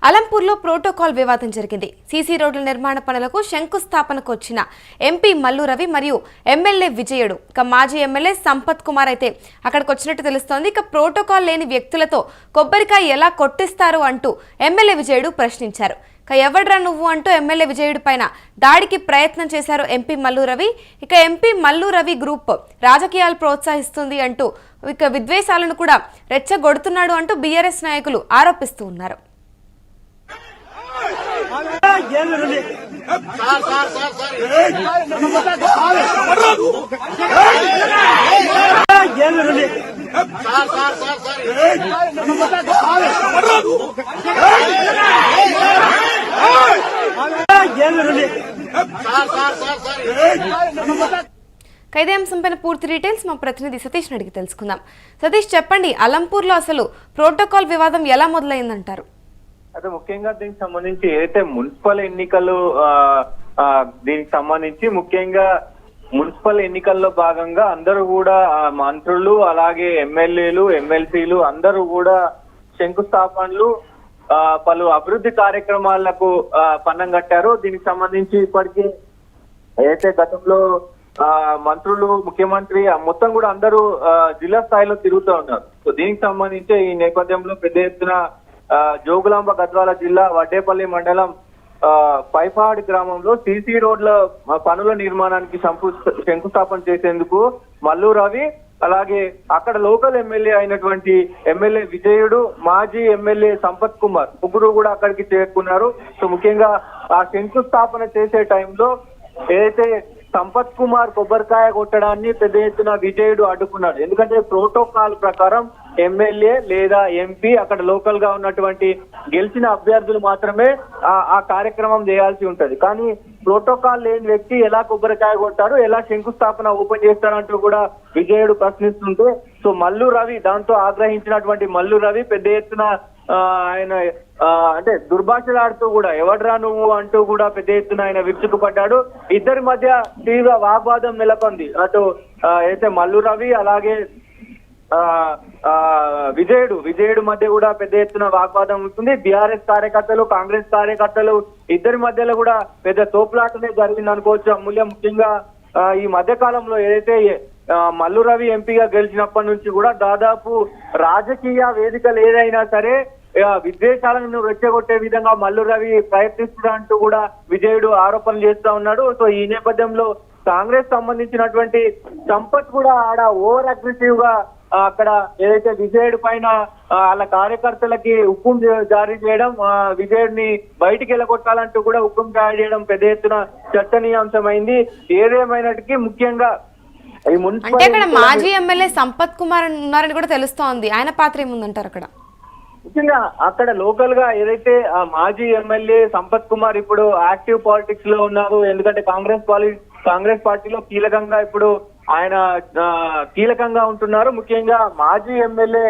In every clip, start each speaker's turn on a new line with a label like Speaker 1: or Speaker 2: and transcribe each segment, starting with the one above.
Speaker 1: అలంపూర్లో protocol వివాదం జరిగింది. CC రోడ్ల నిర్మాణ పనులకు శంకుస్థాపనకు వచ్చిన ఎంపీ మల్లు రవి మరియు ఎమ్మెల్యే విజయుడు, ఇక మాజీ ఎమ్మెల్యే సంపత్ కుమార్ అయితే అక్కడికి వచ్చినట్టు తెలుస్తోంది. ఇక ప్రోటోకాల్ లేని వ్యక్తులతో కొబ్బరికాయ ఎలా కొట్టిస్తారు అంటూ ఎమ్మెల్యే విజయుడు ప్రశ్నించారు. ఇక ఎవడ్రా నువ్వు అంటూ ఎమ్మెల్యే విజయుడి పైన దాడికి ప్రయత్నం చేశారు ఎంపీ మల్లు రవి. ఇక ఎంపీ మల్లు రవి గ్రూప్ రాజకీయాలు ప్రోత్సహిస్తుంది అంటూ ఇక విద్వేషాలను కూడా రెచ్చగొడుతున్నాడు అంటూ బీఆర్ఎస్ నాయకులు ఆరోపిస్తూ ఉన్నారు. ఇదే అంశంపైన పూర్తి డీటెయిల్స్ మా ప్రతినిధి సతీష్ అడిగి తెలుసుకుందాం. సతీష్, చెప్పండి, అలంపూర్లో అసలు ప్రోటోకాల్ వివాదం ఎలా మొదలైందంటారు?
Speaker 2: అయితే ముఖ్యంగా దీనికి సంబంధించి ఏదైతే మున్సిపల్ ఎన్నికలు దీనికి సంబంధించి ముఖ్యంగా మున్సిపల్ ఎన్నికల్లో భాగంగా అందరూ కూడా మంత్రులు అలాగే ఎమ్మెల్యేలు ఎమ్మెల్సీలు అందరూ కూడా శంకుస్థాపనలు పలు అభివృద్ధి కార్యక్రమాలకు పన్నం కట్టారు. దీనికి సంబంధించి ఇప్పటికీ ఏదైతే గతంలో మంత్రులు ముఖ్యమంత్రి మొత్తం కూడా అందరూ జిల్లా స్థాయిలో తిరుగుతూ ఉన్నారు. సో దీనికి సంబంధించి ఈ నేపథ్యంలో పెద్ద ఎత్తున జోగులాంబ గద్వాల జిల్లా వడ్డేపల్లి మండలం పైపాడి గ్రామంలో సీసీ రోడ్ల పనుల నిర్మాణానికి శంకుస్థాపన చేసేందుకు మల్లు రవి అలాగే అక్కడ లోకల్ ఎమ్మెల్యే అయినటువంటి ఎమ్మెల్యే విజయుడు, మాజీ ఎమ్మెల్యే సంపత్ కుమార్ ముగ్గురు కూడా అక్కడికి చేరుకున్నారు. సో ముఖ్యంగా ఆ శంకుస్థాపన చేసే టైంలో ఏదైతే సంపత్ కుమార్ కొబ్బరికాయ కొట్టడాన్ని పెద్ద ఎత్తున విజయుడు అడ్డుకున్నాడు. ఎందుకంటే ప్రోటోకాల్ ప్రకారం ఎమ్మెల్యే లేదా ఎంపీ అక్కడ లోకల్ గా ఉన్నటువంటి గెలిచిన అభ్యర్థులు మాత్రమే ఆ కార్యక్రమం చేయాల్సి ఉంటది. కానీ ప్రోటోకాల్ లేని వ్యక్తి ఎలా కొబ్బరికాయ కొట్టాడు, ఎలా శంకుస్థాపన ఓపెన్ చేస్తాడంటూ కూడా విజయుడు ప్రశ్నిస్తుంటే సో మల్లు రవి దాంతో ఆగ్రహించినటువంటి మల్లు రవి పెద్ద ఎత్తున ఆయన అంటే దుర్భాషలాడుతూ కూడా ఎవడ్రా నువ్వు అంటూ కూడా పెద్ద ఎత్తున ఆయన విరుచుకుపడ్డాడు. ఇద్దరి మధ్య తీవ్ర వాగ్వాదం నెలకొంది. అటు అయితే మల్లు రవి అలాగే విజయుడు మధ్య కూడా పెద్ద ఎత్తున వాగ్వాదం ఉంటుంది. బీఆర్ఎస్ కార్యకర్తలు కాంగ్రెస్ కార్యకర్తలు ఇద్దరి మధ్యలో కూడా పెద్ద తోపులాటనే జరిగింది అనుకోవచ్చు. అమూల్య ముఖ్యంగా ఈ మధ్య కాలంలో ఏదైతే మల్లు రవి ఎంపీగా గెలిచినప్పటి నుంచి కూడా దాదాపు రాజకీయ వేదికలు ఏదైనా సరే విద్వేషాలను రెచ్చగొట్టే విధంగా మల్లు రవి ప్రయత్నిస్తున్నట్టు కూడా విజయుడు ఆరోపణలు చేస్తా ఉన్నాడు. సో ఈ నేపథ్యంలో కాంగ్రెస్ సంబంధించినటువంటి సంపత్ కూడా ఆడ ఓవర్ అగ్రెసివ్ గా అక్కడ ఏదైతే విజయుడి పైన వాళ్ళ కార్యకర్తలకి హుకుం జారీ చేయడం, విజయుడిని బయటికి వెళ్ళగొట్టాలంటూ కూడా హుకుం జారీ చేయడం పెద్ద ఎత్తున చర్చనీయాంశమైంది. ఏదేమైనటికీ ముఖ్యంగా ఈ
Speaker 1: అంటే అక్కడ మాజీ ఎమ్మెల్యే సంపత్ కుమార్ ఉన్నారని కూడా తెలుస్తోంది. ఆయన పాత్ర ఏముందంటారు అక్కడ?
Speaker 2: ముఖ్యంగా అక్కడ లోకల్ గా ఏదైతే మాజీ ఎమ్మెల్యే సంపత్ కుమార్ ఇప్పుడు యాక్టివ్ పాలిటిక్స్ లో ఉన్నారు. ఎందుకంటే కాంగ్రెస్ పార్టీలో కీలకంగా ఇప్పుడు ఆయన కీలకంగా ఉంటున్నారు. ముఖ్యంగా మాజీ ఎమ్మెల్యే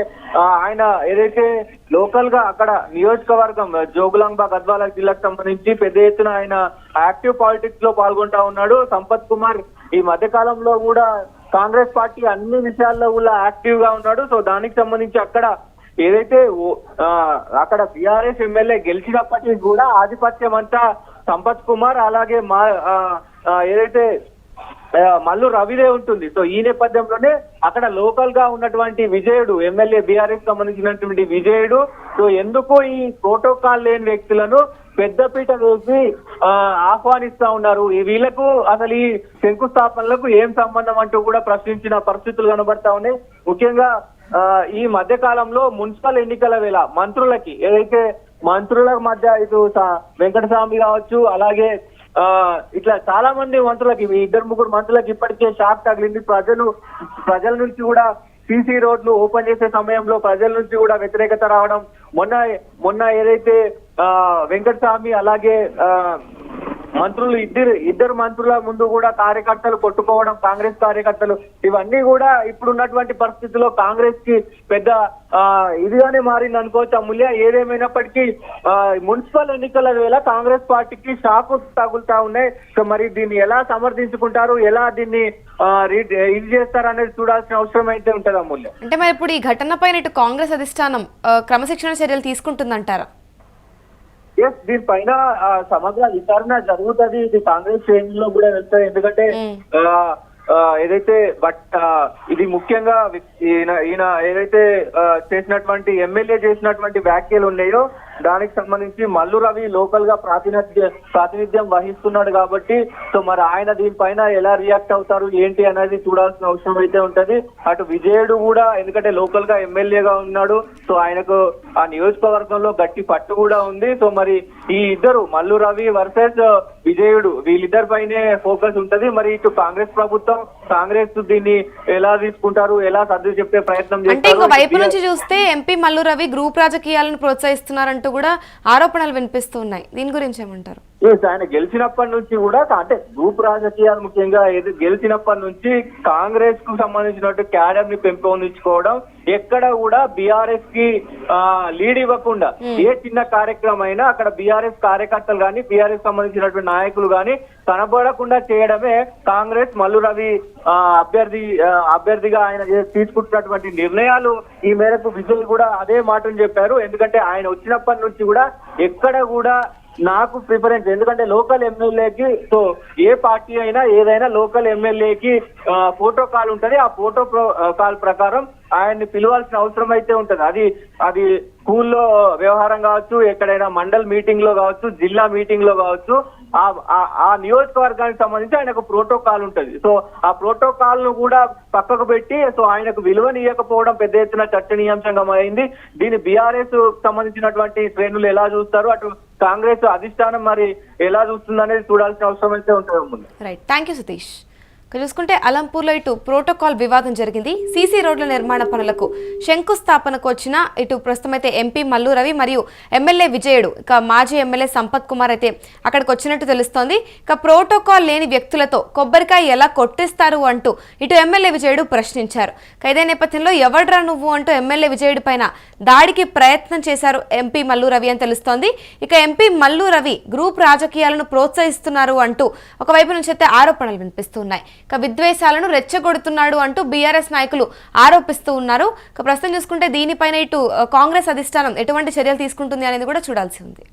Speaker 2: ఆయన ఏదైతే లోకల్ గా అక్కడ నియోజకవర్గం జోగులాంబ గద్వాల జిల్లాకు సంబంధించి పెద్ద ఎత్తున ఆయన యాక్టివ్ పాలిటిక్స్ లో పాల్గొంటా ఉన్నాడు. సంపత్ కుమార్ ఈ మధ్య కాలంలో కూడా కాంగ్రెస్ పార్టీ అన్ని విషయాల్లో కూడా యాక్టివ్ గా ఉన్నాడు. సో దానికి సంబంధించి అక్కడ ఏదైతే అక్కడ బీఆర్ఎస్ ఎమ్మెల్యే గెలిచినప్పటికీ కూడా ఆధిపత్యం అంతా సంపత్ కుమార్ అలాగే ఏదైతే మల్లు రవిదే ఉంటుంది. సో ఈ నేపథ్యంలోనే అక్కడ లోకల్ గా ఉన్నటువంటి విజయుడు ఎమ్మెల్యే బీఆర్ఎస్ సంబంధించినటువంటి విజయుడు సో ఎందుకు ఈ ప్రోటోకాల్ లేని వ్యక్తులను పెద్దపీట వేసి ఆహ్వానిస్తా ఉన్నారు, వీళ్లకు అసలు ఈ శంకుస్థాపనలకు ఏం సంబంధం అంటూ కూడా ప్రశ్నించిన పరిస్థితులు కనబడతా ఉన్నాయి. ముఖ్యంగా ఈ మధ్య కాలంలో మున్సిపల్ ఎన్నికల వేళ మంత్రులకి ఏదైతే మంత్రుల మధ్య ఇటు వెంకటస్వామి కావచ్చు అలాగే ఇట్లా చాలా మంది మంత్రులకి ఇద్దరు ముగ్గురు మంత్రులకి ఇప్పటికే షాక్ తగిలింది. ప్రజల నుంచి కూడా సీసీ రోడ్లు ఓపెన్ చేసే సమయంలో ప్రజల నుంచి కూడా వ్యతిరేకత రావడం, మొన్న ఏదైతే వెంకటస్వామి అలాగే మంత్రులు ఇద్దరు మంత్రుల ముందు కూడా కార్యకర్తలు కొట్టుకోవడం, కాంగ్రెస్ కార్యకర్తలు, ఇవన్నీ కూడా ఇప్పుడున్నటువంటి పరిస్థితుల్లో కాంగ్రెస్ కి పెద్ద ఇదిగానే మారింది అనుకోవచ్చు. అమూల్య, ఏదేమైనప్పటికీ మున్సిపల్ ఎన్నికల వేళ కాంగ్రెస్ పార్టీకి షాకు తగులుతా ఉన్నాయి. సో మరి దీన్ని ఎలా సమర్థించుకుంటారు, ఎలా దీన్ని ఇది చేస్తారు అనేది చూడాల్సిన అవసరం అయితే ఉంటది అమూల్య.
Speaker 1: అంటే మరి ఇప్పుడు ఈ ఘటన పైన ఇటు కాంగ్రెస్ అధిష్టానం క్రమశిక్షణ చర్యలు తీసుకుంటుందంటారా?
Speaker 2: దీనిపైన సమగ్ర విచారణ జరుగుతుంది. ఇది కాంగ్రెస్ శ్రేణుల్లో కూడా వెళ్తాయి. ఎందుకంటే ఏదైతే ఇది ముఖ్యంగా ఈయన ఏదైతే చేసినటువంటి ఎమ్మెల్యే చేసినటువంటి వ్యాఖ్యలు ఉన్నాయో దానికి సంబంధించి మల్లు రవి లోకల్ గా ప్రాతినిధ్యం వహిస్తున్నాడు కాబట్టి సో మరి ఆయన దీనిపైన ఎలా రియాక్ట్ అవుతారు ఏంటి అనేది చూడాల్సిన అవసరం అయితే ఉంటది. అటు విజయుడు కూడా ఎందుకంటే లోకల్ గా ఎమ్మెల్యేగా ఉన్నాడు. సో ఆయనకు ఆ నియోజకవర్గంలో గట్టి పట్టు కూడా ఉంది. సో మరి ఈ ఇద్దరు మల్లు రవి వర్సెస్ విజయుడు వీళ్ళిద్దరిపైనే ఫోకస్ ఉంటది. మరి ఇటు కాంగ్రెస్ ప్రభుత్వం కాంగ్రెస్ దీన్ని ఎలా తీసుకుంటారు, ఎలా సర్ది చెప్పే ప్రయత్నం
Speaker 1: అంటే ఇంకో వైపు నుంచి చూస్తే ఎంపీ మల్లు రవి గ్రూప్ రాజకీయాలను ప్రోత్సహిస్తున్నారంటూ కూడా ఆరోపణలు వినిపిస్తున్నాయి. దీని గురించి ఏమంటారు?
Speaker 2: ఆయన గెలిచినప్పటి నుంచి కూడా అంటే గ్రూప్ రాజకీయాలు ముఖ్యంగా గెలిచినప్పటి నుంచి కాంగ్రెస్ కు సంబంధించినట్టు క్యాడర్ ని పెంపొందించుకోవడం, ఎక్కడ కూడా బీఆర్ఎస్ కి లీడ్ ఇవ్వకుండా ఏ చిన్న కార్యక్రమం అయినా అక్కడ బీఆర్ఎస్ కార్యకర్తలు గాని బీఆర్ఎస్ సంబంధించినటువంటి నాయకులు గాని కనబడకుండా చేయడమే కాంగ్రెస్ మల్లు రవి అభ్యర్థిగా ఆయన తీసుకుంటున్నటువంటి నిర్ణయాలు. ఈ మేరకు విజయ్ కూడా అదే మాటను చెప్పారు. ఎందుకంటే ఆయన వచ్చినప్పటి నుంచి కూడా ఎక్కడ కూడా నాకు ప్రిఫరెన్స్, ఎందుకంటే లోకల్ ఎమ్మెల్యేకి సో ఏ పార్టీ అయినా ఏదైనా లోకల్ ఎమ్మెల్యేకి ప్రోటోకాల్ ఉంటది. ఆ ప్రోటోకాల్ ప్రకారం ఆయన్ని పిలవాల్సిన అవసరం అయితే ఉంటది. అది స్కూల్లో వ్యవహారం కావచ్చు, ఎక్కడైనా మండల్ మీటింగ్ లో కావచ్చు, జిల్లా మీటింగ్ లో కావచ్చు, ఆ నియోజకవర్గానికి సంబంధించి ఆయనకు ప్రోటోకాల్ ఉంటది. సో ఆ ప్రోటోకాల్ ను కూడా పక్కకు పెట్టి సో ఆయనకు విలువనియకపోవడం పెద్ద ఎత్తున చర్చనీయాంశంగా అయింది. దీన్ని బీఆర్ఎస్ సంబంధించినటువంటి శ్రేణులు ఎలా చూస్తారు, అటు కాంగ్రెస్ అధిష్టానం మరి ఎలా చూస్తుంది అనేది చూడాల్సిన అవసరం అయితే ఉంటుంది.
Speaker 1: Right, thank you Satish. చూసుకుంటే అలంపూర్లో ఇటు ప్రోటోకాల్ వివాదం జరిగింది. సీసీ రోడ్ల నిర్మాణ పనులకు శంకుస్థాపనకు వచ్చిన ఇటు ప్రస్తుతం అయితే ఎంపీ మల్లు రవి మరియు ఎమ్మెల్యే విజయుడు ఇక మాజీ ఎమ్మెల్యే సంపత్ కుమార్ అయితే అక్కడికి వచ్చినట్టు తెలుస్తోంది. ఇక ప్రోటోకాల్ లేని వ్యక్తులతో కొబ్బరికాయ ఎలా కొట్టిస్తారు అంటూ ఇటు ఎమ్మెల్యే విజయుడు ప్రశ్నించారు. ఇదే నేపథ్యంలో ఎవడ్రా నువ్వు అంటూ ఎమ్మెల్యే విజయుడి పైన దాడికి ప్రయత్నం చేశారు ఎంపీ మల్లు రవి అని తెలుస్తోంది. ఇక ఎంపీ మల్లు రవి గ్రూప్ రాజకీయాలను ప్రోత్సహిస్తున్నారు అంటూ ఒకవైపు నుంచి అయితే ఆరోపణలు వినిపిస్తున్నాయి. విద్వేషాలను రెచ్చగొడుతున్నాడు అంటూ బీఆర్ఎస్ నాయకులు ఆరోపిస్తూ ఉన్నారు. ప్రస్తుతం చూసుకుంటే దీనిపైన ఇటు కాంగ్రెస్ అధిష్టానం ఎటువంటి చర్యలు తీసుకుంటుంది అనేది కూడా చూడాల్సి ఉంది.